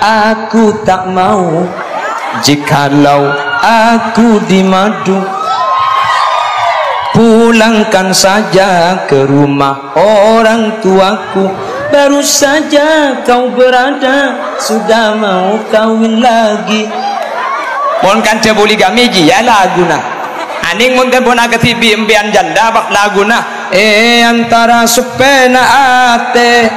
aku tak mau jikalau aku dimadu. Pulangkan saja ke rumah orang tuaku, baru saja kau berada, sudah mau kawin lagi. Mon kan poligami ya laguna. Aning mun kan puna ketibi empian janda bak laguna. Antara supena ate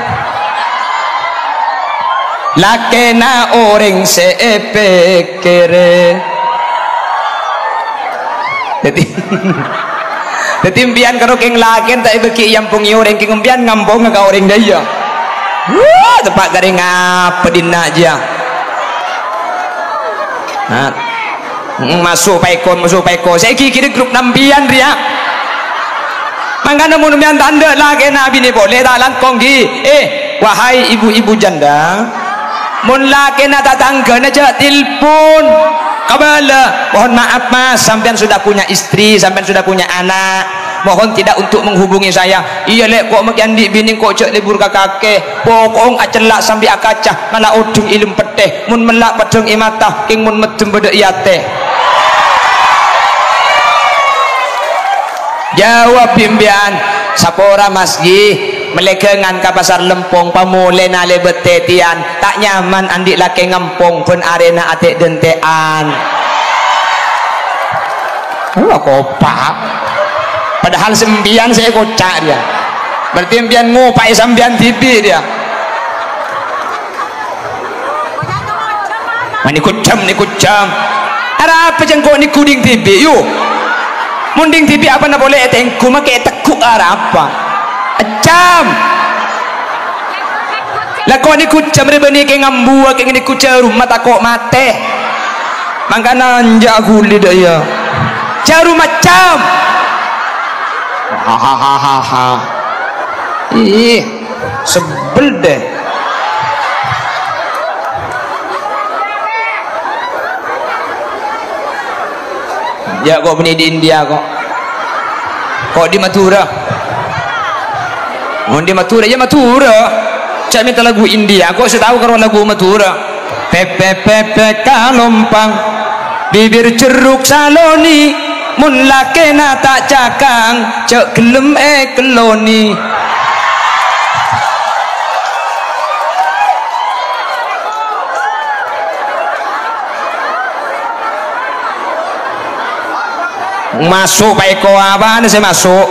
lakena orang sepekere. Jadi impian karo keng laken tak beki yang pungi orang keng impian ngambong ke orang daya. Wah, tepat garing apa dina aja. Nah, masuk paiko. Saya kira grup nampian dia. Mangkana mun impian tanda laken nabi ni boleh tak langkong gi. Wahai ibu-ibu janda, mun laken tak tangga aja telepon. Kabala, mohon maaf mas, sampean sudah punya istri, sampean sudah punya anak, mohon tidak untuk menghubungi saya. Iya lek kok makin di bini kok cek libur ke kakek, pokok acelak sambil akacah, malah udung ilmu peteh, mun melak padung imatah, king mun medem beda iate. Jawab bimbian, sapora masgi. Melegengan ke pasar lempong pamule nale betetian tak nyaman andik laki ngempong pun arena atik dentean. Kopak padahal sembian saya kocak dia, berarti sembian ngupai sembian tibi dia. Ni kucam ada apa jengkok ni kuding tibi yuk munding tibi apa nak boleh tengku make tekuk apa jam lah kau ni kucam rebeni ke ngambua ke ni kucam rumah takok mate mangkana anja guli daya jaru macam hahaha ih sebel deh. Ya kok beni di India kok di Mathura. Di Mathura ya Mathura. Cak minta lagu India kok saya tahu kalau lagu Mathura. Pepe pepe kalompang bibir ceruk saloni mun lakena tak cakang cek gelem keloni. Masuk Pak Eko apa nih saya masuk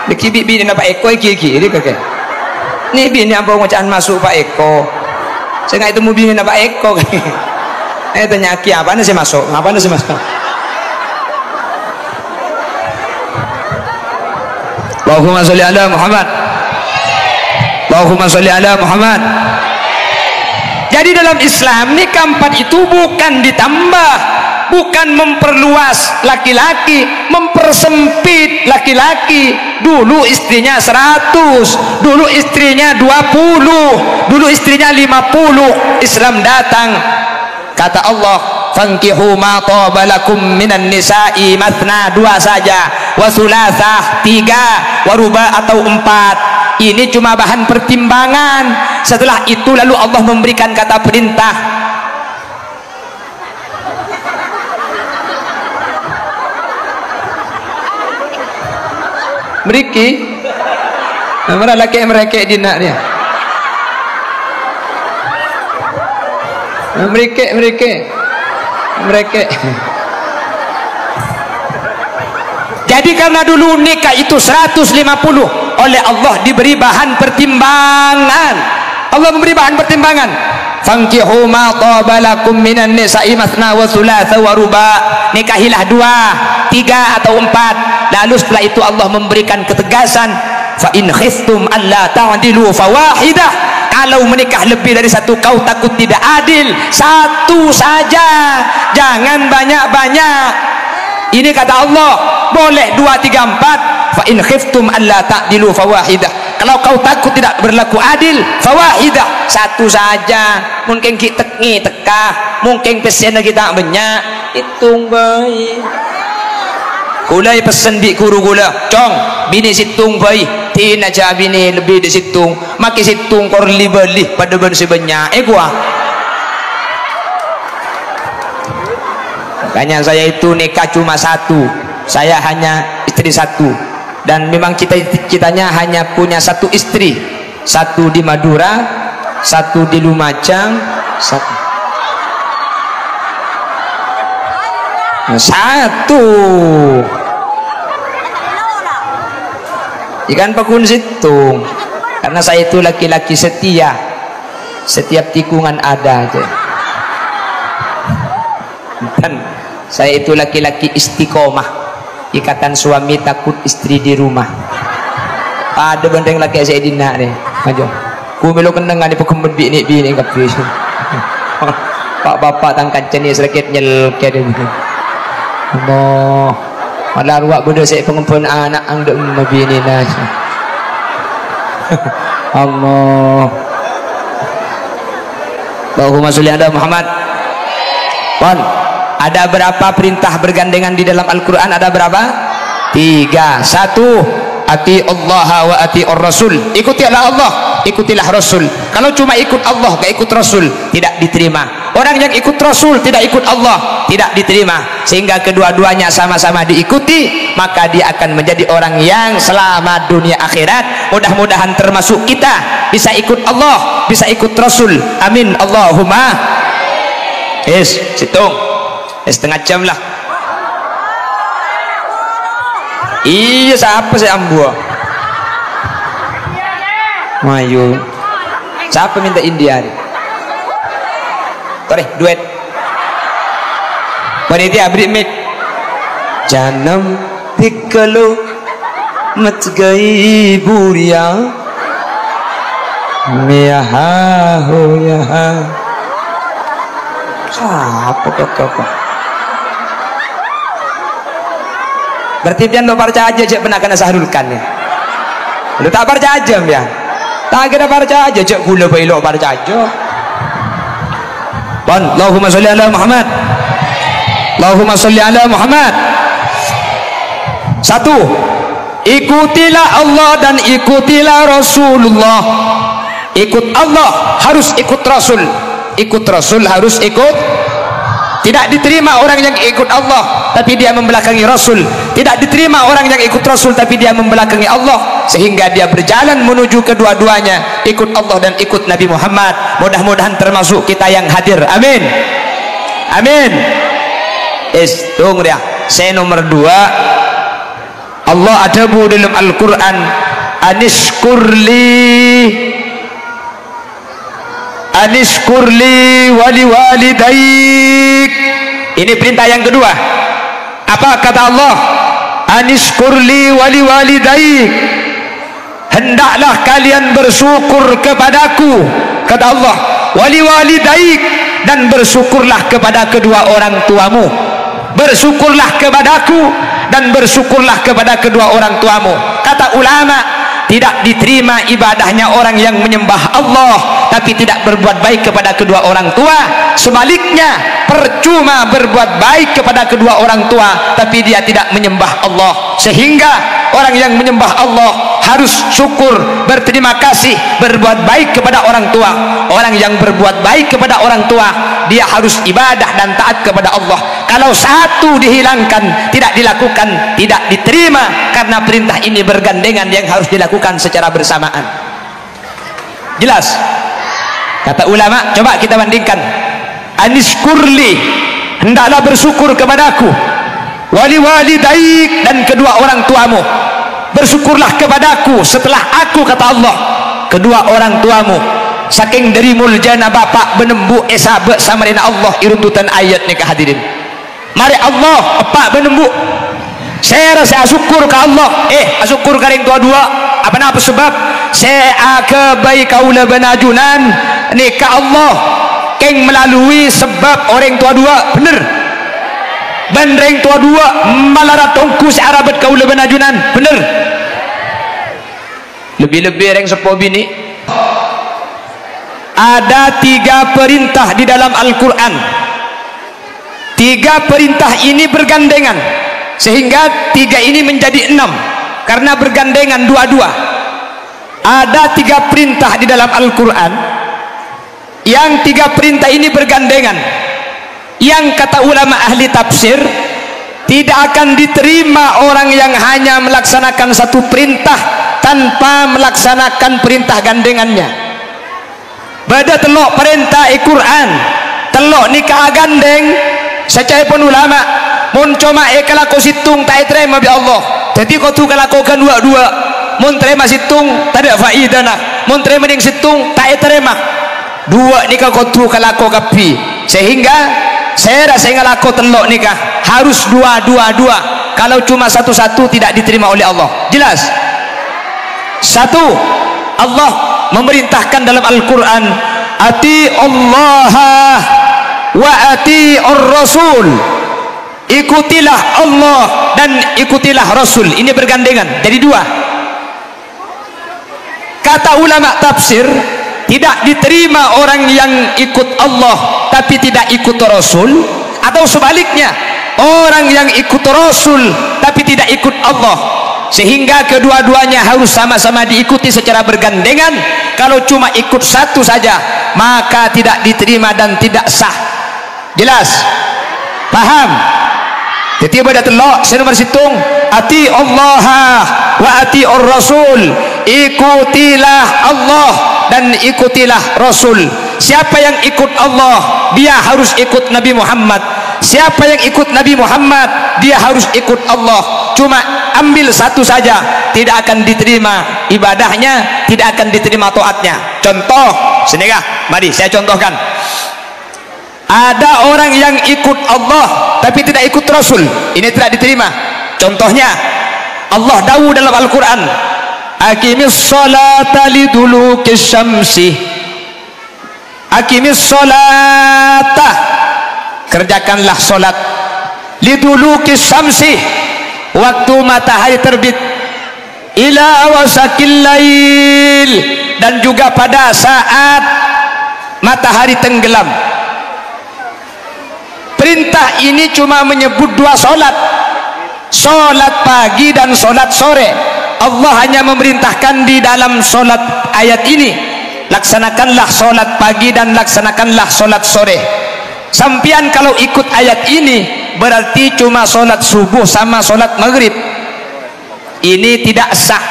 diki bini na Pak Eko iki kakek nih bini apa ngocaan masuk Pak Eko saya nggak itu bini na Pak Eko tanya aki apa nih saya masuk apa nih saya masuk. Allahumma sholli ala Muhammad, Allahumma sholli ala Muhammad. Jadi dalam Islam nih keempat itu bukan ditambah, bukan memperluas laki-laki, mempersempit laki-laki. Dulu istrinya 100, dulu istrinya 20, dulu istrinya 50. Islam datang, kata Allah, fankihu ma taba lakum minan nisa'i mathna, 2 saja, wa thulathah 3, wa ruba atau 4. Ini cuma bahan pertimbangan. Setelah itu lalu Allah memberikan kata perintah. Meriki nama laki mereka dinak dia. Mereka. Jadi karena dulu nikah itu 150, oleh Allah diberi bahan pertimbangan. Allah memberi bahan pertimbangan. Fankihu ma taba lakum minan nisa'i mathna wa thulatha wa ruba. Nikahilah 2, 3 atau 4. Lalu setelah itu Allah memberikan ketegasan, fa in khiftum alla ta'dilu fawahidah. Kalau menikah lebih dari 1 kau takut tidak adil, 1 saja, jangan banyak-banyak. Ini kata Allah, boleh 2, 3, 4. Fa in khiftum alla ta'dilu fawahidah. Kalau kau takut tidak berlaku adil, fawahidah, 1 saja. Mungkin kita tekah, mungkin pesen kita banyak, hitung baik. Kulai pesen di guru gula, cong bini situng bayi tin aja bini lebih di situng maki situng kor libelih pada ben sebanyak gua. Makanya saya itu nikah cuma satu, saya hanya istri satu, dan memang kitanya hanya punya satu istri, satu di Madura, satu di Lumajang, satu ikan pakun situng, karena saya itu laki-laki setia, setiap tikungan ada aja. Dan saya itu laki-laki istiqomah, ikatan suami takut istri di rumah. Ada bandeng laki saya dina nih, maju. Ku melo kendeng ngani pekembet bini kabeh. Pak bapak tangkan jenis rakit nyel kene. Allah, malah ruak benda saya pengempun anak angdek mabini nas. Allah. Allahumma sholli ala Muhammad. Pon, ada berapa perintah bergandengan di dalam Al-Quran? Ada berapa? 3. 1. Ati Allah wa ati Rasul. Ikutilah Allah, ikutilah Rasul. Kalau cuma ikut Allah gak ikut Rasul, tidak diterima. Orang yang ikut Rasul tidak ikut Allah, tidak diterima. Sehingga kedua-duanya sama-sama diikuti, maka dia akan menjadi orang yang selamat dunia akhirat. Mudah-mudahan termasuk kita bisa ikut Allah, bisa ikut Rasul. Amin Allahumma. Yes, situng setengah jam lah. Iya, siapa saya ambu? Mayu. Siapa minta India? Tore, duet. Panitia beri mic. Janam tikalo mat gai buria. Miyaha ho yaha. Siapa kok? Berarti dia lo percaya aja cek pernah kena sahrulkan ya. Lu tak percaya aja ya. Tak kena percaya aja cek gula bailo percaya aja. Bon, Allahumma sholli ala Muhammad. Allahumma sholli ala Muhammad. 1. Ikutilah Allah dan ikutilah Rasulullah. Ikut Allah harus ikut Rasul. Ikut Rasul harus ikut. Tidak diterima orang yang ikut Allah tapi dia membelakangi Rasul. Tidak diterima orang yang ikut Rasul tapi dia membelakangi Allah, sehingga dia berjalan menuju kedua-duanya, ikut Allah dan ikut Nabi Muhammad. Mudah-mudahan termasuk kita yang hadir. Amin. Amin. Tunggu dia. Saya nomor 2. Allah adabu dalam Al-Quran, Anishkurli wali walidaik. Ini perintah yang kedua. Apa kata Allah? Anishkurli wali walidaik. Hendaklah kalian bersyukur kepadaku, kata Allah. Wali walidaik, dan bersyukurlah kepada kedua orang tuamu. Bersyukurlah kepadaku dan bersyukurlah kepada kedua orang tuamu. Kata ulama, tidak diterima ibadahnya orang yang menyembah Allah tapi tidak berbuat baik kepada kedua orang tua. Sebaliknya, percuma berbuat baik kepada kedua orang tua tapi dia tidak menyembah Allah. Sehingga orang yang menyembah Allah harus syukur, berterima kasih, berbuat baik kepada orang tua. Orang yang berbuat baik kepada orang tua, dia harus ibadah dan taat kepada Allah. Kalau satu dihilangkan, tidak dilakukan, tidak diterima, karena perintah ini bergandengan yang harus dilakukan secara bersamaan. Jelas? Kata ulama, coba kita bandingkan. Anishkurli, hendaklah bersyukur kepadaku. Wali walidaik, dan kedua orang tuamu. Bersyukurlah kepadaku setelah aku, kata Allah, kedua orang tuamu. Saking dari muljana bapak benembu esabe sama dengan Allah iruntutan ayat ni kehadirin. Mari Allah apa benembu. Saya rasa syukur ke Allah. Syukur karing tua dua. Apa napa sebab? Saya ke baik kaula benajunan ni ke Allah keng melalui sebab orang tua dua bener. Bandreng tua dua malarat tongku searabat kaula benajunan bener. Lebih-lebih orang sepo bini. Ada 3 perintah di dalam Al-Quran. 3 perintah ini bergandengan, sehingga 3 ini menjadi 6 karena bergandengan dua-dua. ada 3 perintah di dalam Al-Quran, yang 3 perintah ini bergandengan, yang kata ulama ahli tafsir tidak akan diterima orang yang hanya melaksanakan satu perintah tanpa melaksanakan perintah gandengannya. Beda telok perintah Al-Quran, telok nikah gandeng, secara pun ulama mun cuma kalau kau situng tak terima bi Allah. Jadi kau tu kalau kau kan dua mun terima situng tak ada faedah nak, mun terima ding situng tak terima dua nikah kau tu kalau kau kapi, sehingga saya rasa ngalako telok nikah harus dua. Kalau cuma satu tidak diterima oleh Allah. Jelas? Satu, Allah memerintahkan dalam Al-Quran, ati Allah wa ati ar-Rasul, ikutilah Allah dan ikutilah Rasul. Ini bergandengan, jadi 2. Kata ulama tafsir, tidak diterima orang yang ikut Allah tapi tidak ikut Rasul, atau sebaliknya orang yang ikut Rasul tapi tidak ikut Allah, sehingga kedua-duanya harus sama-sama diikuti secara bergandengan. Kalau cuma ikut satu saja maka tidak diterima dan tidak sah. Jelas? Paham? Jadi pada telok saya nomor situng, ati Allah wa ati ar-Rasul, ikutilah Allah dan ikutilah Rasul. Siapa yang ikut Allah dia harus ikut Nabi Muhammad, siapa yang ikut Nabi Muhammad dia harus ikut Allah. Cuma ambil satu saja tidak akan diterima ibadahnya, tidak akan diterima taatnya. Contoh sini kah? Mari saya contohkan. Ada orang yang ikut Allah tapi tidak ikut Rasul, ini tidak diterima. Contohnya Allah dawuh dalam Al-Quran, aqimis sholata lidulukis syamsi, aqimis sholata, kerjakanlah solat, lidulukis syamsi, waktu matahari terbit, ila wasakil lail, dan juga pada saat matahari tenggelam. Perintah ini cuma menyebut 2 solat, solat pagi dan solat sore. Allah hanya memerintahkan di dalam solat ayat ini, laksanakanlah solat pagi dan laksanakanlah solat sore. Sampian kalau ikut ayat ini berarti cuma solat subuh sama solat maghrib. Ini tidak sah,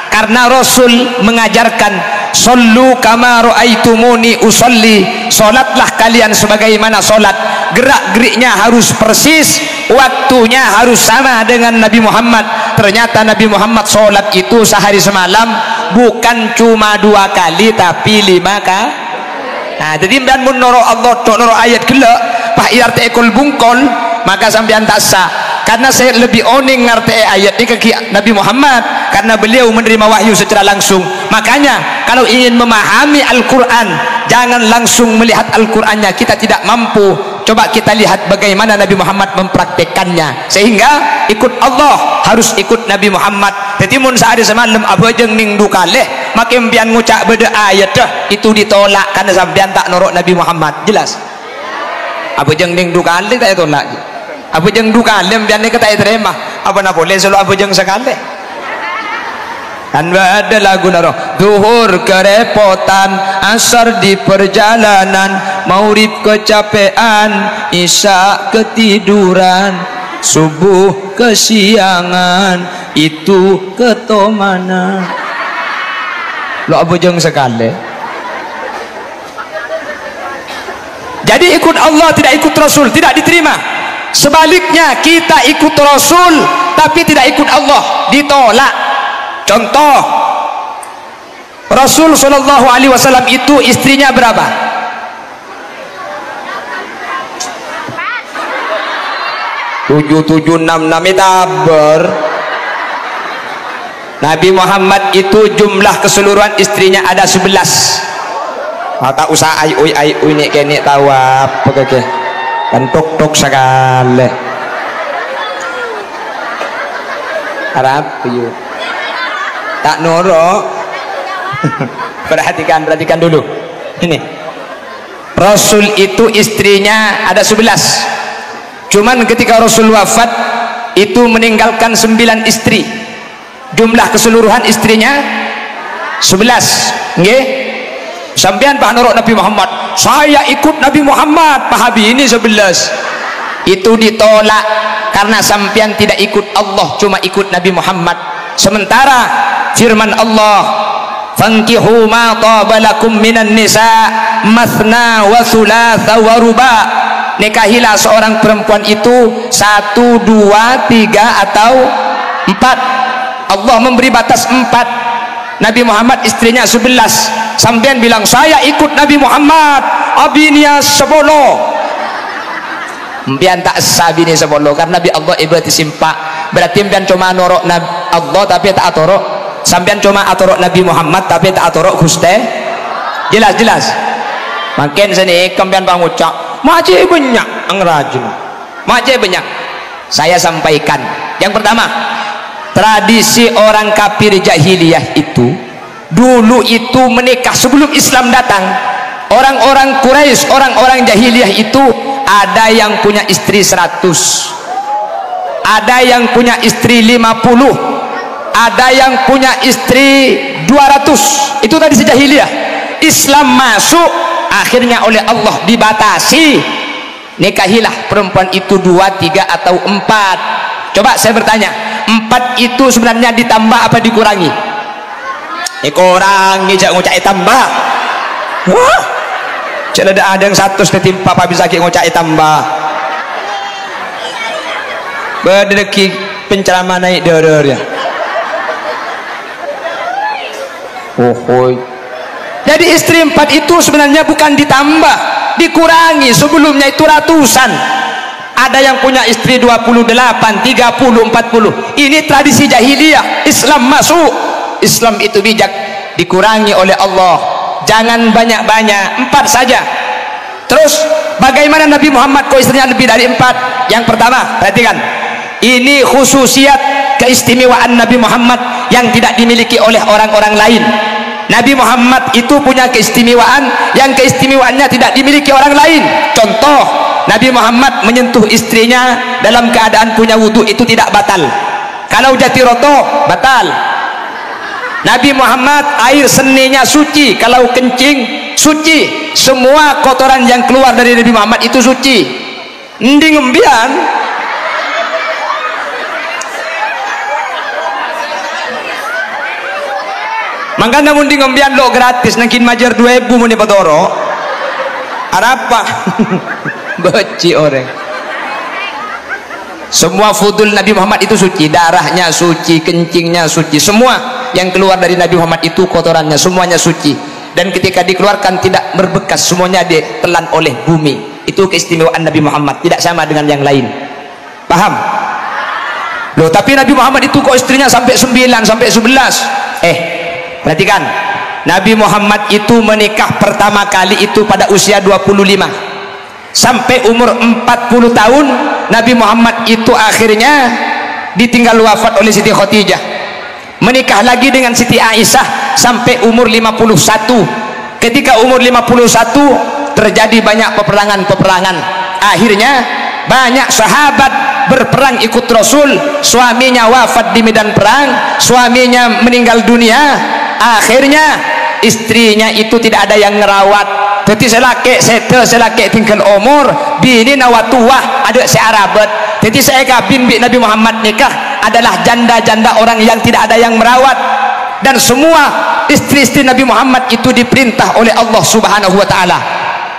karena Rasul mengajarkan sallu kama ra'aitumuni usolli, solatlah kalian sebagaimana solat. Gerak-geriknya harus persis, waktunya harus sama dengan Nabi Muhammad. Ternyata Nabi Muhammad solat itu sehari semalam, bukan cuma 2 kali tapi 5 kali. Nah, jadi dan mun noro Allah tok noro ayat gila pak irte ekol bungkol, maka sampean tak sah. Karena saya lebih oning ngerti ayat ini ke Nabi Muhammad, karena beliau menerima wahyu secara langsung. Makanya kalau ingin memahami Al-Quran, jangan langsung melihat Al-Qurannya, kita tidak mampu. Coba kita lihat bagaimana Nabi Muhammad mempraktekannya, sehingga ikut Allah harus ikut Nabi Muhammad. Jadi mun sehari semalam apa jeng ning dukaleh makin pian ngucak beda ayat dah itu ditolak karena sampean tak norok Nabi Muhammad. Jelas? Apa jeng ning dukaleh tak tolak, apa jeng dukaleh pian ni tak terima, apa nak boleh selalu apa jeng sekali. Kan ada lagu naro, duhur kerepotan, asar di perjalanan, maurib kecapean, isya ketiduran, subuh kesiangan, itu ketomana. Lo apa jeng sekali. Jadi ikut Allah tidak ikut Rasul tidak diterima. Sebaliknya kita ikut Rasul tapi tidak ikut Allah, ditolak. Contoh, Rasul Shallallahu Alaihi Wasallam itu istrinya berapa? 7766 taber. Nabi Muhammad itu jumlah keseluruhan istrinya ada 11. Tak usah ai ini kene tahu apa ke kan tok sekali. Harap yuk. Tak norok. perhatikan dulu ini. Rasul itu istrinya ada 11, cuman ketika Rasul wafat itu meninggalkan 9 istri. Jumlah keseluruhan istrinya 11 nggih. Sampean pak nurut Nabi Muhammad, saya ikut Nabi Muhammad, Pak Habib ini 11. Itu ditolak karena sampean tidak ikut Allah, cuma ikut Nabi Muhammad. Sementara firman Allah, fankihu ma tabalakum minan nisa mathna wa thulatha wa ruba, nikahilah seorang perempuan itu 1, 2, 3 atau 4. Allah memberi batas 4. Nabi Muhammad istrinya 11. Sampean bilang saya ikut Nabi Muhammad, abinya 10. Mpian tak sabini 10 karena Nabi Allah ibarat simpak. Berarti mpian cuma norok Allah tapi tak atorok. Sampean cuma atorok Nabi Muhammad tapi tak atorok Gusti. Jelas. Makin sini kempian pangucap mace banyak angrajin. Mace banyak. Saya sampaikan. Yang pertama, tradisi orang kafir jahiliyah itu dulu itu menikah sebelum Islam datang. Orang-orang Quraisy, orang-orang jahiliyah itu ada yang punya istri 100, ada yang punya istri 50, ada yang punya istri 200. Itu tadi sejahiliyah. Islam masuk, akhirnya oleh Allah dibatasi, nikahilah perempuan itu 2, 3 atau 4. Coba saya bertanya, 4 itu sebenarnya ditambah apa dikurangi? Dikurangi, jangan ngucai tambah. Wah, jangan ada yang 100 ketimpa apa bisa ngucai tambah. Berdeki penceramah naik doror ya. Jadi istri 4 itu sebenarnya bukan ditambah, dikurangi. Sebelumnya itu ratusan. Ada yang punya istri 28, 30, 40. Ini tradisi jahiliyah. Islam masuk. Islam itu bijak, dikurangi oleh Allah. Jangan banyak-banyak, 4 saja. Terus bagaimana Nabi Muhammad kok istrinya lebih dari 4? Yang pertama, perhatikan. Ini khususiat keistimewaan Nabi Muhammad yang tidak dimiliki oleh orang-orang lain. Nabi Muhammad itu punya keistimewaan yang keistimewaannya tidak dimiliki orang lain. Contoh, Nabi Muhammad menyentuh istrinya dalam keadaan punya wudhu itu tidak batal. Kalau jatiroto batal. Nabi Muhammad air seninya suci, kalau kencing suci. Semua kotoran yang keluar dari Nabi Muhammad itu suci. Nding embian maka namun di ngombian lo gratis nangkin majar 2000 muni patoro apa beci orang. Semua fudul Nabi Muhammad itu suci, darahnya suci, kencingnya suci, semua yang keluar dari Nabi Muhammad itu kotorannya semuanya suci, dan ketika dikeluarkan tidak berbekas, semuanya ditelan oleh bumi. Itu keistimewaan Nabi Muhammad, tidak sama dengan yang lain. Paham? Loh, tapi Nabi Muhammad itu kok istrinya sampai 9 sampai 11. Perhatikan, Nabi Muhammad itu menikah pertama kali itu pada usia 25. Sampai umur 40 tahun Nabi Muhammad itu akhirnya ditinggal wafat oleh Siti Khadijah. Menikah lagi dengan Siti Aisyah sampai umur 51. Ketika umur 51 terjadi banyak peperangan-peperangan. Akhirnya banyak sahabat berperang ikut Rasul, suaminya wafat di medan perang, suaminya meninggal dunia. Akhirnya istrinya itu tidak ada yang ngerawat. Jadi selake tinggal umur bini nawatuah ada searabat. Jadi saya kabin bi Nabi Muhammad nikah adalah janda-janda orang yang tidak ada yang merawat. Dan semua istri-istri Nabi Muhammad itu diperintah oleh Allah Subhanahu wa taala.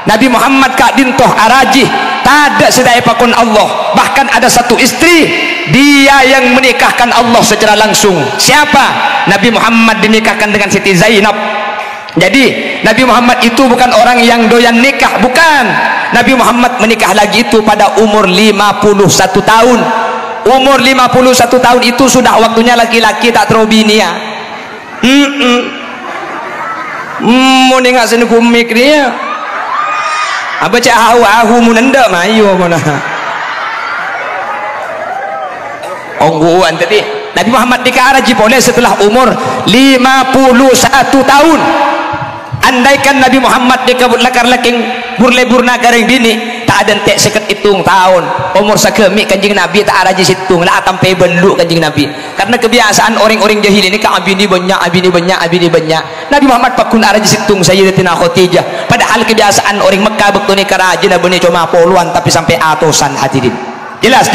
Nabi Muhammad kak dintoh arajih, tak ada sedaya pakun Allah. Bahkan ada satu istri, dia yang menikahkan Allah secara langsung. Siapa? Nabi Muhammad dinikahkan dengan Siti Zainab. Jadi Nabi Muhammad itu bukan orang yang doyan nikah, bukan. Nabi Muhammad menikah lagi itu pada umur 51 tahun. Umur 51 tahun itu sudah waktunya laki-laki tak terobinia. Mau nengak sini kumik dia. Apa cak ahu munenda mayu mana? Ongguan tadi. Nabi Muhammad nikah araji boleh setelah umur 51 tahun. Andaikan Nabi Muhammad nikah lakar laking burle burna garing dini, tak ada entek seket hitung tahun umur sakemik kanjeng Nabi tak araji situng lah sampai beluk kanjeng Nabi karena kebiasaan orang-orang jahil ini kan abini banyak Nabi Muhammad pakun araji situng Sayyidatina Khadijah padahal kebiasaan orang Mekah betul ni kerajaan benih cuma puluhan tapi sampai atusan hadirin jelas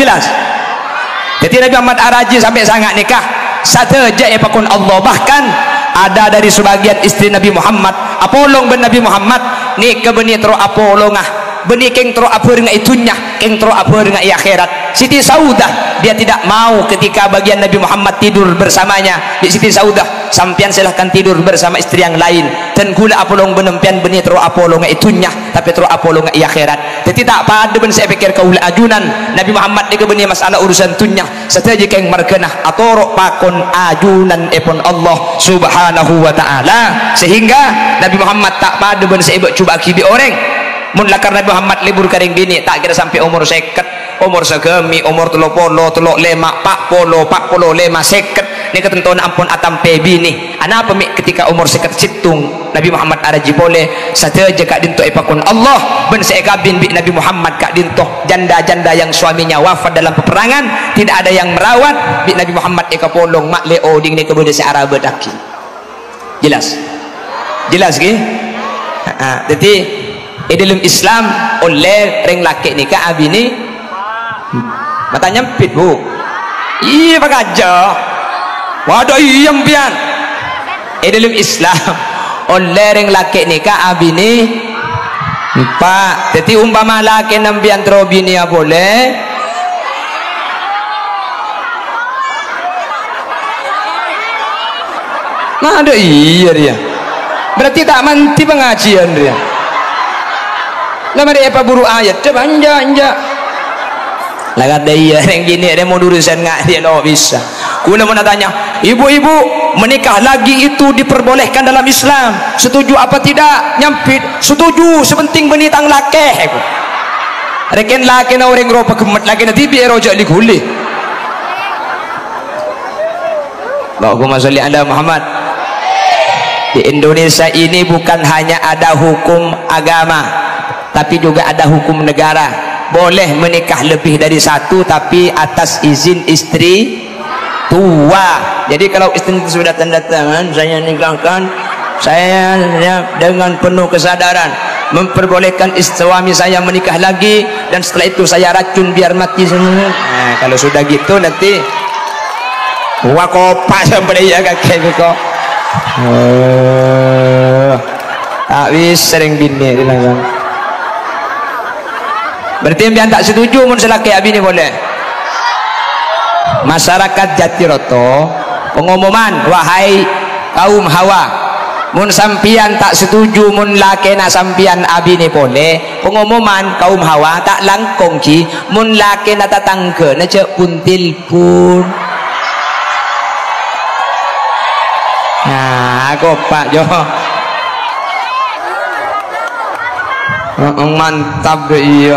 jadi Nabi Muhammad araji sampai sangat nikah saja pakun Allah bahkan ada dari sebagian istri Nabi Muhammad apolong ben Nabi Muhammad ni kebeni tro apolongah beni keng tro apa dengan itunya keng tro apa dengan akhirat Siti Saudah dia tidak mau ketika bagian Nabi Muhammad tidur bersamanya di Siti Saudah sampian silahkan tidur bersama istri yang lain dan gula apolong benempian beni tro apolong itunya tapi tro apolong akhirat jadi tak pada ben saya pikir kaula ajunan Nabi Muhammad ni kebeni masalah urusan tunya saja keng markenah atau pakon ajunan epon Allah subhanahu wa ta'ala sehingga Nabi Muhammad tak pada ben saya coba kibi orang mun lakar Nabi Muhammad libur karing bini tak kira sampai umur seket umur segemi umur telok lema pak polo lema seket ni ketentuan ampun atampe bini ana pemik ketika umur seket situng Nabi Muhammad araji boleh saja kak dinto ipakun Allah ben seekabin bi Nabi Muhammad kak dinto janda-janda yang suaminya wafat dalam peperangan tidak ada yang merawat bi Nabi Muhammad eka polong mak leo ding ni kebude se Arab daki jelas ki jadi dalam Islam oleh ring laki nikah abini mata nyempit bu iya pak aja waduh iya mpian dalam Islam oleh ring laki nikah abini pak jadi umpama laki nampian terobini ya boleh nah ada iya dia berarti tak manti pengajian dia lama dia apa buru ayat coba anja lagat dia yang gini dia mau urusan nggak dia lo bisa guna mau tanya ibu-ibu menikah lagi itu diperbolehkan dalam Islam setuju apa tidak nyampit setuju sepenting benitang laki reken laki na orang ropa kemet laki na tibi rojak liguli Allahumma sholli ala Muhammad di Indonesia ini bukan hanya ada hukum agama tapi juga ada hukum negara boleh menikah lebih dari satu tapi atas izin istri tua jadi kalau istri sudah tanda tangan saya nikahkan saya dengan penuh kesadaran memperbolehkan suami saya menikah lagi dan setelah itu saya racun biar mati semua nah kalau sudah gitu nanti wakopak sampai ya kakek kok tak bisa sering bini bilang berarti yang tak setuju mun selaki abini boleh masyarakat Jatiroto pengumuman wahai kaum Hawa mun sampian tak setuju mun laki na sampian abini boleh pengumuman kaum Hawa tak langkong ki mun laki na tatangga na cek puntil pun nah aku pak jo mantap deh iya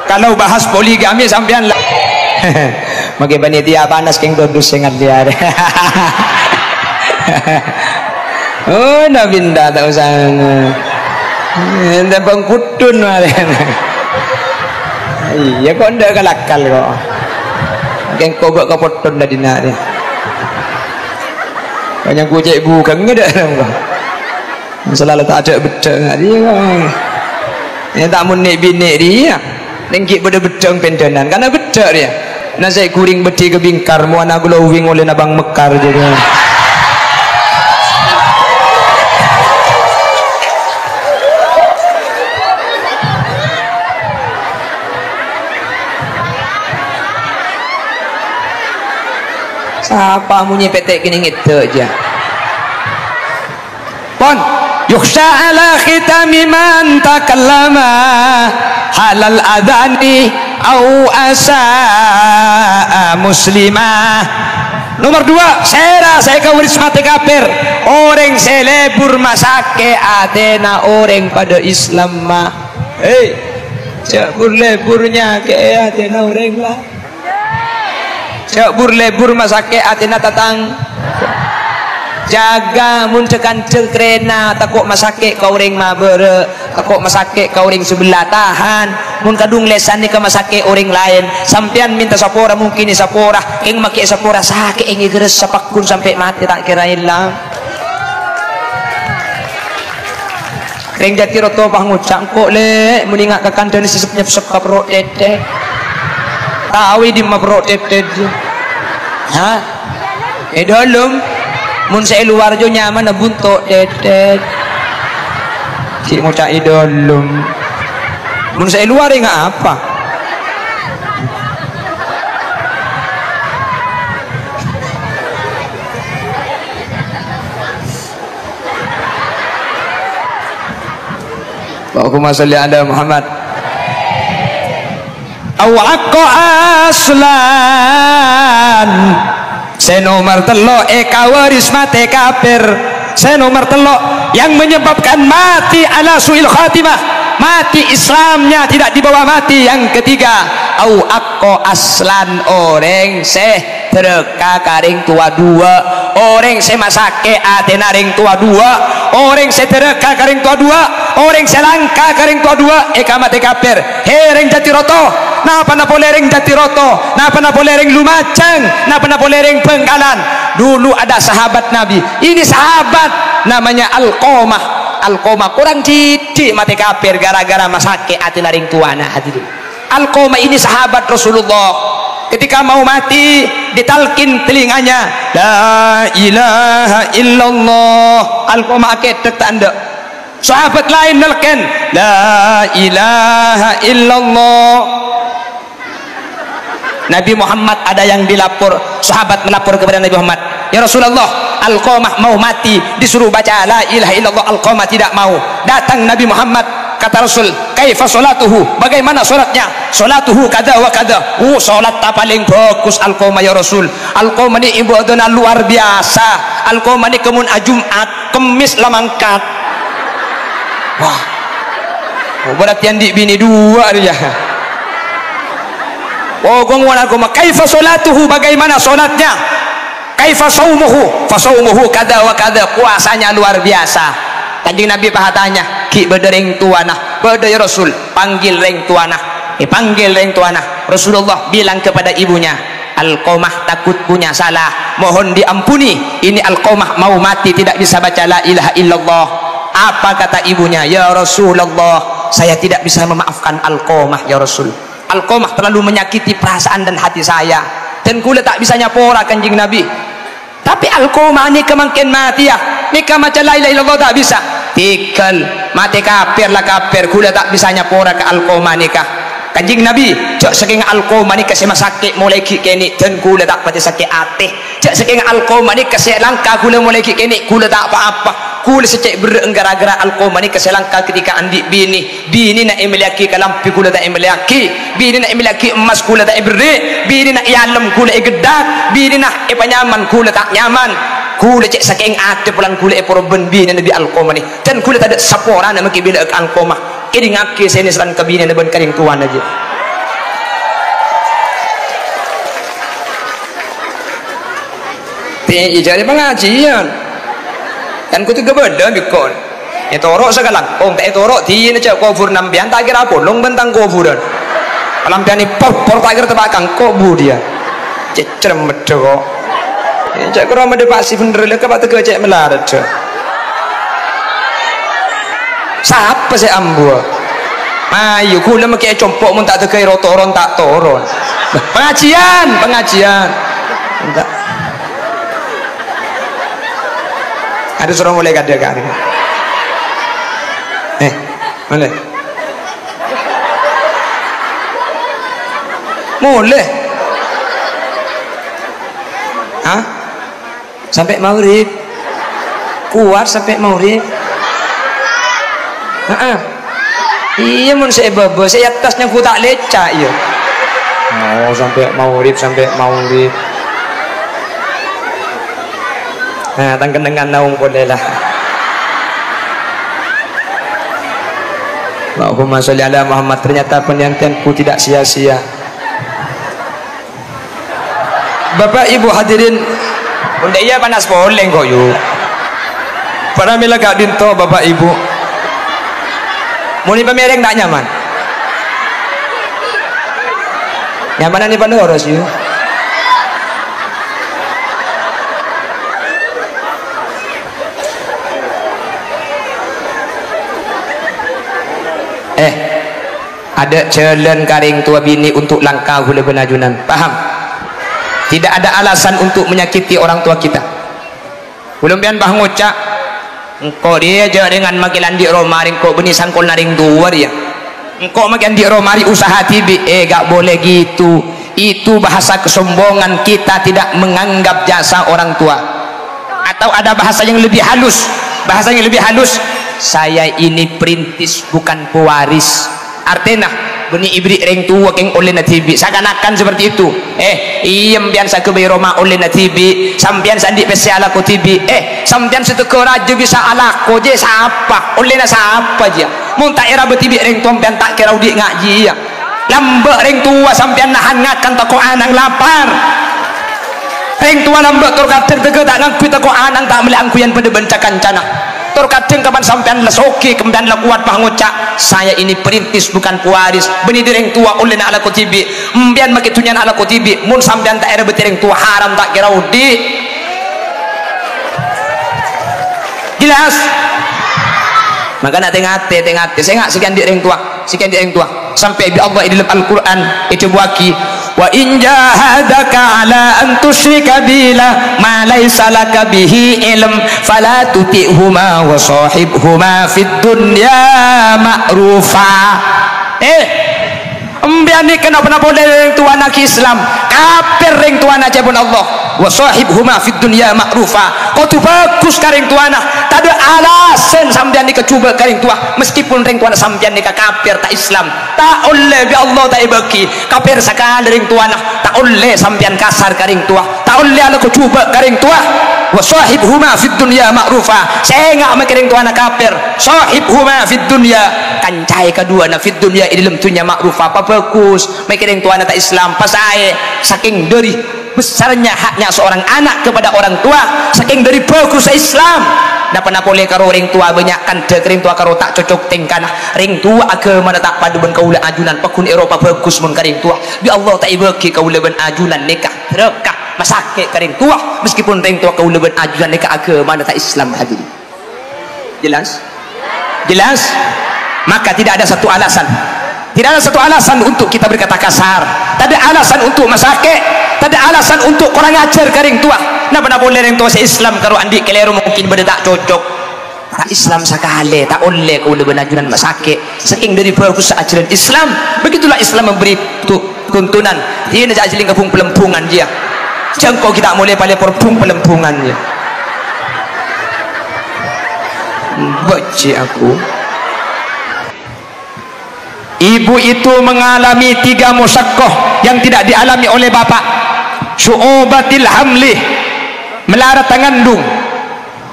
kalau bahas poligami sampean lah magi panitia panas keng dodus sengat liar oh nabinda tak usah ndak bangkutun iya kok ndak kalakal kok keng kogok kapotun dah dina dia banyak gojek bukan ngeda selalu tak ada bedeng dia yang tak menik binik dia nengki pada bedeng pendenan karena bedek dia nasi kuring beti ke bingkar muana glowing oleh nabang mekar juga siapa munyi petek kini gitu aja pon yukhsha ala khitami man takallama halal adhani au asa muslimah. Nomor 2 saya kawaris mati kafir orang selebur masake adena orang pada Islam mah cak lebur-leburnya ke adena orang lah cak lebur masake adena tatang jaga mun tekan cekrena takut masakit kau ring mabere, takut masakit kau ring sebelah tahan. Mun kadung lesan ni ke masakit orang lain. Sampean minta sapora mungkin ni sapora, ing maki sapora sakit ing geres sapakun sampai mati tak kira hilang. Ring jati roto pah ngucak kok le meningat ke kandang sesepnya sekap rok tete. Tahu di mabrok tete. Ha? Dalam mun saya luar jo nyaman na buntok tete. Si ngucak dalam. Mun saya luar enggak apa? Allahumma shalli ala Muhammad. Awaqqa aslan. Senomor telo kawaris mate kafir. Senomor telo yang menyebabkan mati ala suil khatimah. Mati Islamnya tidak dibawa mati. Yang ketiga, au akko aslan orang seh tereka karing tua dua, orang seh masake atena ring tua dua, orang seh tereka karing tua dua, orang seh langka karing tua dua, mati kafir. Hereng jati roto, napa na polereng jati roto, napa na polereng lumacang, napa na polereng Penggalan. Dulu ada sahabat Nabi, ini sahabat namanya Alqamah. Alqamah kurang cici mati kafir gara-gara masake ati naring tuana hadirin. Alqamah ini sahabat Rasulullah, ketika mau mati ditalkin telinganya la ilaha illallah. Alqamah ketek tanda sahabat lain nelken la ilaha illallah. Nabi Muhammad ada yang dilapor, sahabat melapor kepada Nabi Muhammad, ya Rasulullah, Alqamah mau mati disuruh baca la ilaha illallah, Alqamah tidak mau. Datang Nabi Muhammad, kata Rasul, kaifa salatuhu, bagaimana salatnya? Salatuhu kada wa kada. Salat tak paling bagus Alqamah ya Rasul. Alqamah ni ibadahna luar biasa. Alqamah ni kemun Jumat, Kemis lamangkat. Wah. Berarti yang di bini dua dia. Oh gongwan Alqamah, kaifa salatuhu, bagaimana salatnya? Kaifa saumuhu, fa saumuhu kada wa kada, puasanya luar biasa. Kanjeng Nabi pahatanya, ki bedereng tuanah, beda ya Rasul, panggil reng tuanah. Panggil reng tuanah. Rasulullah bilang kepada ibunya, Alqamah takut punya salah, mohon diampuni. Ini Alqamah mau mati tidak bisa baca la ilaha illallah. Apa kata ibunya? Ya Rasulullah, saya tidak bisa memaafkan Alqamah ya Rasul. Alqamah terlalu menyakiti perasaan dan hati saya, dan kula tak bisa nyapora Kanjeng Nabi. Tapi Alqamah ni kemangkin mati ya, nikah macam la ilaha illallah tak bisa. Tikal mati kafir lah kafir, kula tak bisa nyapora ke Alqamah nikah. Kanjeng Nabi jak saking Alqamah ni kasih masakit mulai kini, dan kula tak pati sakit hati. Jak saking Alqamah ni kasih langka kula mulai kini, kula tak apa-apa. Kula secek bereng gara-gara Alqamah ni kasih langka ketika andi bini nak emeliaki kalampi kula tak emeliaki, bini nak emeliaki emas kula tak beri, bini nak ialem kula gedak, bini nak panyaman kula tak nyaman. Kula cek saking ate pulang kula porben bini Nabi Alqamah ni, dan kula tak ada sapora nak maki bila ke Alqamah. Ini ngaki saya ni selan kabini na ben karing tuan aja. Ti jadi pengajian. Dan ku tu gebeda bikon. Torok sagalang. Tak torok ti ni cak kofur nambian tak kira bolong bentang kofuran. Lampian ni por tak kira terbakang kobu dia. Cek cermet kok. Cak kira mede pasi bener le ke pak tege cek melarat. Siapa saya ambu? Ayo kula maki compok mun tak tege rotoron tak toron. Pengajian. Enggak. Ada suruh mulai kada kali. Mulai. Mulai. Hah? Sampai maghrib. Kuat sampai maghrib. Iya mun saya babo, saya atasnya ku tak lecak ya. Oh, sampai maghrib. Nah, tangkan dengan naung boleh lah. Allahumma sholli ala Muhammad. Ternyata penyantianku tidak sia-sia. Bapak Ibu hadirin, bunda iya panas boleh kok yuk. Para milagak dinto bapak ibu. Muni pemereng tak nyaman. Nyaman ni pandoros you. Ada jalan karing tua bini untuk langkah hula benajunan. Paham? Tidak ada alasan untuk menyakiti orang tua kita. Belum pian bah ngocak engkau dia aja dengan makilan di romaring kok beni sangkol naring dua dia. Engkau makin di romari usaha tibi. Gak boleh gitu. Itu bahasa kesombongan. Kita tidak menganggap jasa orang tua. Atau ada bahasa yang lebih halus. Bahasa yang lebih halus, saya ini perintis bukan pewaris. Artinya beni ibri reng tua keng oleh natibi seakan-akan seperti itu. Iem biasa ke Roma oleh natibi sampian sandi pesiala ko tibi sampian setu ko raja bisa alako je siapa oleh na siapa je mun tak era betibi reng tua sampian tak kira udi ngaji ya lambek reng tua sampian nahan ngakan toko anang lapar reng tua lambek tur kader tege tak ngangkui toko anang tak meli angkuyan pada bencakan cana tur kadeng kapan sampean lesoki kemudian la kuat pangucak saya ini perintis bukan pewaris beni direng tua oleh na ala kotibi mbian make tunyan ala kotibi mun sampean tak era betireng tua haram tak kira udi jelas maka nak tengate saya ngak sekian direng tua sampai bi Allah di dalam Al-Qur'an itu buaki wa in jahadaka ala an tusyrika bila ma laysa laka bihi ilm fala tuti'huma wa sahibhuma fid dunya ma'rufa. Embian ni kenapa boleh ring tuan nak Islam kafir ring tuan aja pun Allah wa sahibhuma fid dunya ma'rufa. Kau tu bagus karing tuan tak ada alasan sampean ni kecuba karing tua meskipun ring tuan sampean ni kafir tak Islam tak oleh bi Allah tak bagi kafir sakali ring tuan tak oleh sampean kasar karing tua tak oleh ala kecuba karing tua wa sahibhuma fid dunya ma'rufa. Saya ngak makiring tuan kafir sahibhuma fid dunya kancai kedua na fid dunya di dalam dunya ma'rufa apa bagus makiring tuan tak Islam pasai saking dari besarnya haknya seorang anak kepada orang tua saking dari bagus Islam dapat boleh karo ring tua banyak kan ring tua karo tak cocok tingkana ring tua agama tak padu ben kaula ajunan pakun Eropa bagus mun karing tua bi Allah tak ibaki kaula ben ajunan nikah rekah masake karing tua meskipun ring tua kaula ben ajunan nikah agama tak Islam hadirin jelas maka tidak ada satu alasan untuk kita berkata kasar tak ada alasan untuk masake tak ada alasan untuk kurang ajar karing tua nah pernah boleh ring tua se-Islam karo andi keliru mungkin benda tak cocok para Islam sekali tak oleh kau lebih najunan masake saking dari bagus ajaran Islam begitulah Islam memberi tuntunan ini nak ajarin kapung pelempungan dia jangkau kita mulai pada perpung pelempungan dia baca aku ibu itu mengalami 3 musyaqqah yang tidak dialami oleh bapak. Syu'ubatil hamli melarat mengandung,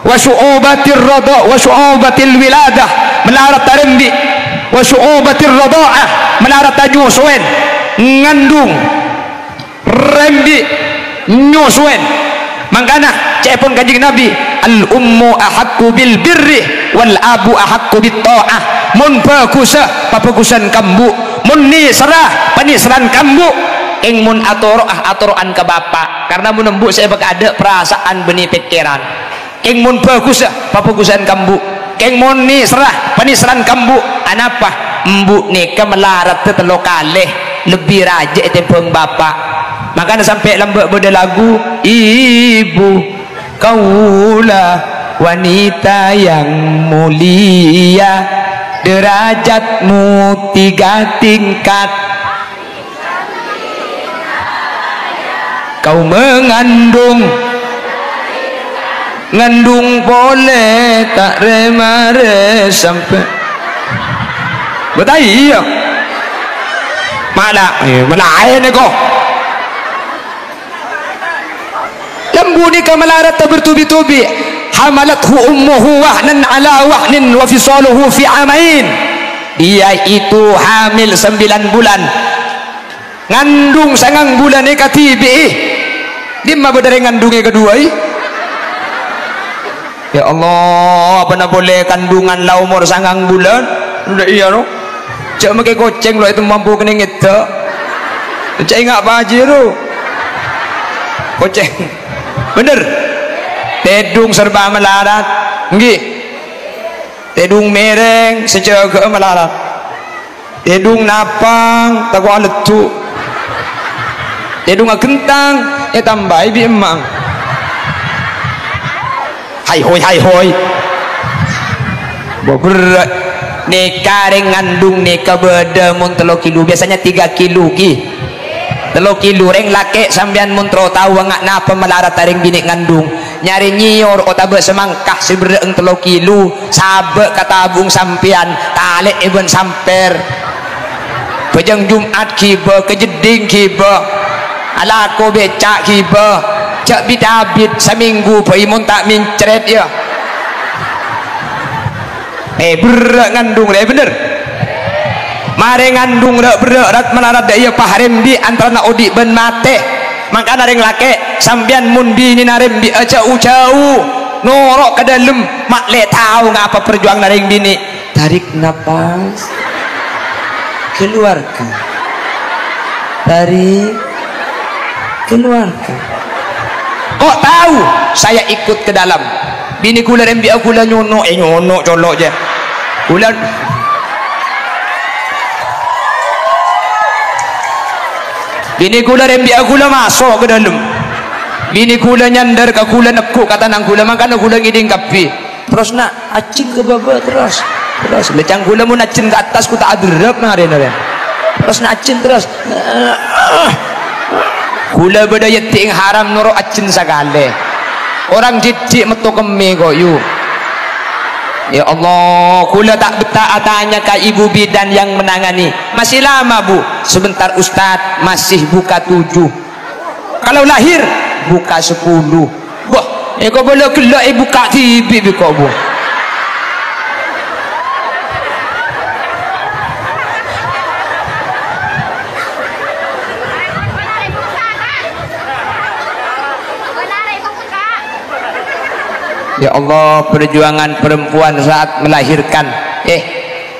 wa syu'ubatir radha wa syu'ubatil wiladah melarat tarembi, wa syu'ubatir radha'ah melarat nyusuan ngandung rembi nyusuan. Mangkana cepon kanjeng Nabi al ummu ahaqqu bil birri wal abu ahaqqu bit ta'ah. Mun bagusa pabagusan kambu mun nisrah panisran kambu ing mun atoroan ke bapak karena mun embuk saya bak ada perasaan benih pikiran ing mun bagusa pabagusan kambu ing mun nisrah panisran kambu anapa embuk nikah melarat tetelo kalih lebih rajik tempeng bapak makanya sampai lembek beda lagu ibu kaulah wanita yang mulia derajatmu 3 tingkat kau mengandung boleh tak remare sampai betul iya mana air ni kau lembu ni kemelarat tak bertubi-tubi hamalathu ummuhu wahnan ala wahnin wa fisaluhu fi amain. Dia itu hamil 9 bulan ngandung sangang bulan ni katibi dimma bedere ngandung yang kedua Ya Allah, apa nak boleh kandungan lah umur 9 bulan? Udah iya no. Cak makai koceng lo itu mampu kena ngeta. Cak ingat apa aja tu? Koceng. Bener. Tedung serba melarat. Nggih. Tedung mereng sejaga melarat. Tedung napang tak kuat letu. Tedung kentang tambah ibi emang. Hai hoi berat nikah ngandung nikah beda mun 3 kilo biasanya 3 kilo ki 3 kilo reng laki sambian mun tro tahu ngak napa melarat taring bini ngandung nyari nyior otabe semangkah sebereng 3 kilo sabe katabung sampian talik ibn samper pejang Jumat kiba kejeding kiba alako becak kiba cak bidabit seminggu paimun tak mincret ya berat ngandung deh bener mare ngandung rak berat melarat deh ya paharem di antara nak odi ben mate maka naring lake sambian mun bini narem di jauh-jauh norok ke dalam mak le tahu ngapa perjuang naring bini tarik napas keluarkan tarik keluarkan. Kok tahu saya ikut ke dalam bini kula rembi aku lah nyono nyono colok je kula bini kula rembi aku lah masuk ke dalam bini kula nyandar ke kula nekuk kata nang kula makanya kula ngiding kapi terus nak acing ke bawah terus lecang kula mun acing ke atas ku tak adrap naren terus nak acing terus kula bedaya ting haram noro acin sagale orang jijik metu kemi kok yu ya Allah kula tak betah tanya ke ibu bidan yang menangani masih lama bu sebentar Ustadz masih buka 7 kalau lahir buka 10 wah kok boleh kelak buka TV kok bu ya Allah perjuangan perempuan saat melahirkan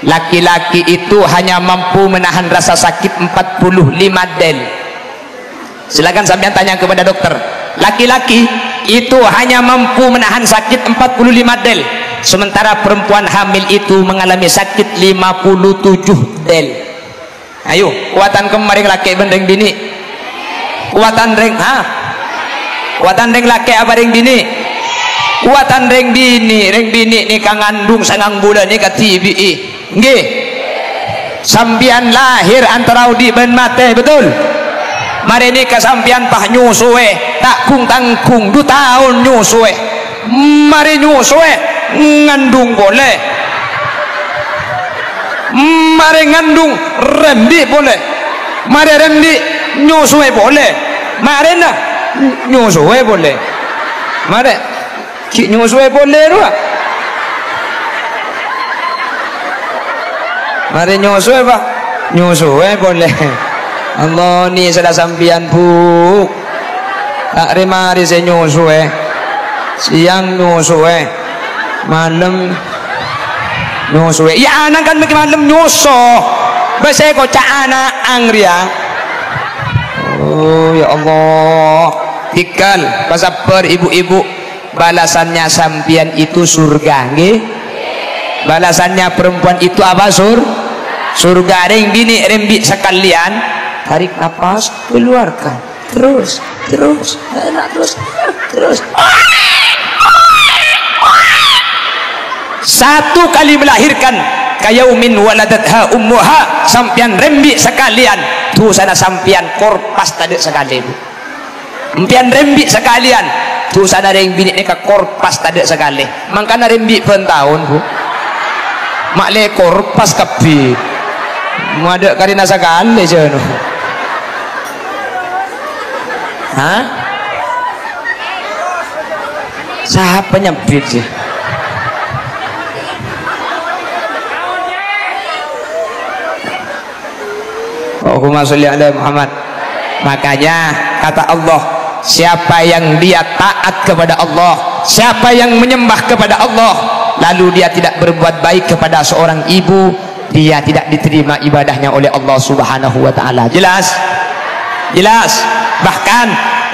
laki-laki itu hanya mampu menahan rasa sakit 45 del silakan sampean tanya kepada dokter laki-laki itu hanya mampu menahan sakit 45 del sementara perempuan hamil itu mengalami sakit 57 del ayo kuatan kemarin laki bendeng bini kuatan reng kuatan reng laki apa reng bini kuatan reng bini ni kang ngandung 9 bulan ni ka TBI nggih sambian lahir antara udi ben mate betul mari ni ka sambian pah nyusue tak kung tangkung 2 tahun nyusue mari nyusue ngandung boleh mari ngandung rembi boleh mari rembi nyusue boleh mari na nyusue boleh mari cik nyusue boleh tu mari nyusue pak nyusue boleh Allah ni sudah sampian bu tak remari saya nyusue siang nyusue malam nyusue ya anak kan bagi malam nyusuh bahasa kocak anak angria oh ya Allah tikal pasaper ibu-ibu balasannya sampian itu surga nggih balasannya perempuan itu apa surga ring bini rembi sekalian tarik nafas keluarkan terus enak terus 1 kali melahirkan kayaumin waladatha ummuha sampian rembi sekalian tu sana sampian korpas tadi sekali bu sampian rembi sekalian tu sana ring bini ni ka korpas tadi sekali mangkana rembi pen tahun bu mak le korpas kapi muada karina sekali je no siapa nyempit sih Allahumma sholli ala Muhammad makanya kata Allah siapa yang dia taat kepada Allah siapa yang menyembah kepada Allah lalu dia tidak berbuat baik kepada seorang ibu, dia tidak diterima ibadahnya oleh Allah Subhanahu wa taala. Jelas? Jelas. Bahkan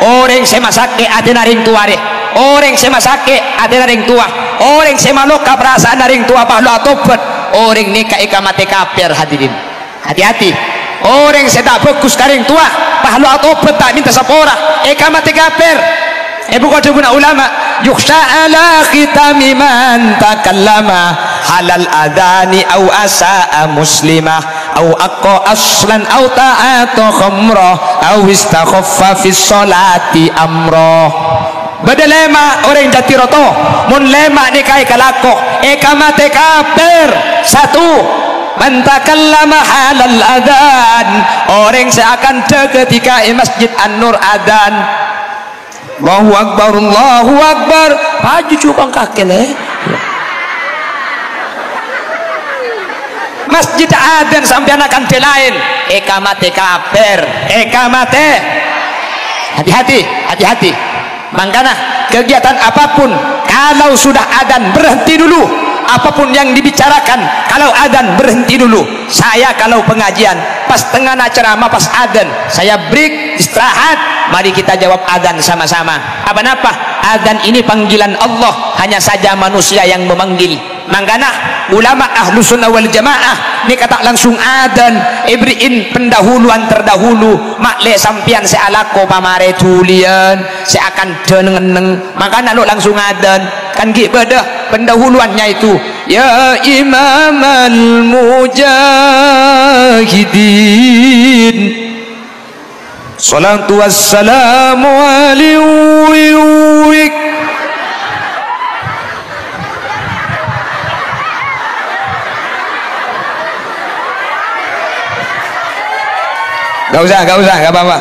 orang sema sakit ada naring tua deh, orang sema sakit ada naring tua, orang sema loka perasaan naring tua bahlu atopet, orang nikah ikamate kafir. Hadirin hati-hati, orang sedak fokus karing tua bahlu atopet tak minta sapora ikamate kafir. Bukan guna ulama yukhsha ala khitami man takallama halal adani au asa'a muslimah au aqqa aslan au ta'ata khamrah au istakhaffa fi sholati amrah. Badalema orang jati roto mun lema nikai kalako ikamate kafir. Satu, man takallama halal adan, orang seakan ketika masjid An-Nur adan Allahu Akbar, Allahu Akbar, maju cupang kaki leh. Masjid adan sampai akan lain ikamate kafir, ikamate. Hati-hati, hati-hati. Makanya kegiatan apapun kalau sudah adan berhenti dulu. Apapun yang dibicarakan kalau adan berhenti dulu. Saya kalau pengajian pas tengah ceramah pas adan saya break istirahat, mari kita jawab adan sama-sama. Apa-apa adan ini panggilan Allah, hanya saja manusia yang memanggil. Makanya ulama ahlu sunnah wal jamaah ini kata langsung adan ibriin pendahuluan terdahulu makle sampian sealako pamare tulian seakan deneng. Makanya lo langsung adan kan gibada pendahuluannya itu ya imamal mujahidin salatu wassalamu alaihi. Gak usah, gak apa-apa.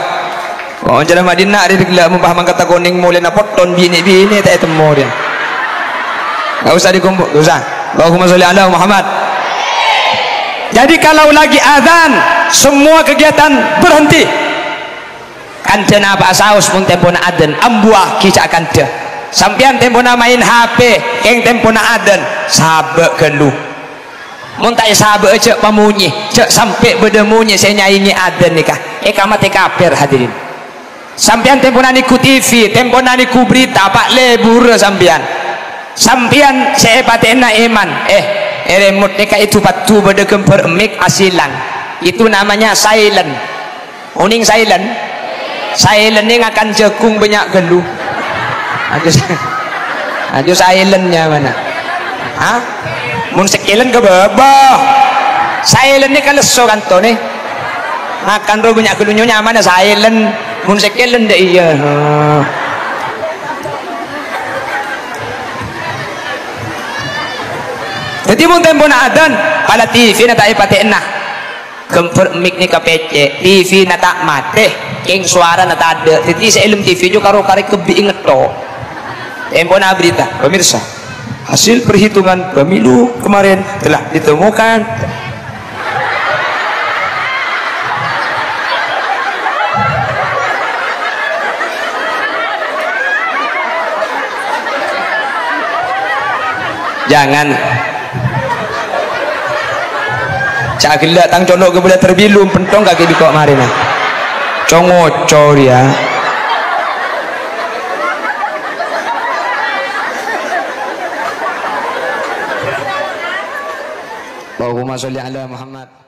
Oh, jalan Madinah dia tidak memahami kata kuning mulai napoton bini-bini tak temu dia. Gak usah dikumpul, gak usah. Allahumma sholli ala Muhammad. Jadi kalau lagi azan semua kegiatan berhenti. Kan dena apa saus mun tempona adzan ambuah kisah kan de. Sampean tempona main HP, yang tempona adzan sabek geluh. Mun tak sabe cek pamunyi, cek sampai berdemunyi saya nyanyi adzan nikah. Ikamate kafir hadirin. Sampean tempona niku TV, tempona niku berita pak lebur sampean. Sampean saya patena iman. Remote nikah itu patu berdekam permik asilang. Itu namanya silent. Uning silent. Silent ini akan jekung banyak geluh. Aduh silentnya mana? Hah? Mun sekilan ke bawah. Silent ini kalau so kan to nih. Makan ro banyak geluhnya nyaman silent. Mun sekilan deh iya. Jadi mun tempo na adan pala TV na tayo pati na. Kemper mic ni kapece TV na tak mate king suara na tada. Jadi sa ilmu TV juga karo kari kebiinget to. Tempo na berita pemirsa. Hasil perhitungan pemilu kemarin telah ditemukan. Jangan cak gila tang condok ke boleh terbilum pentong kaki di kok mari nah congocor ya. Allahumma sholli ala Muhammad.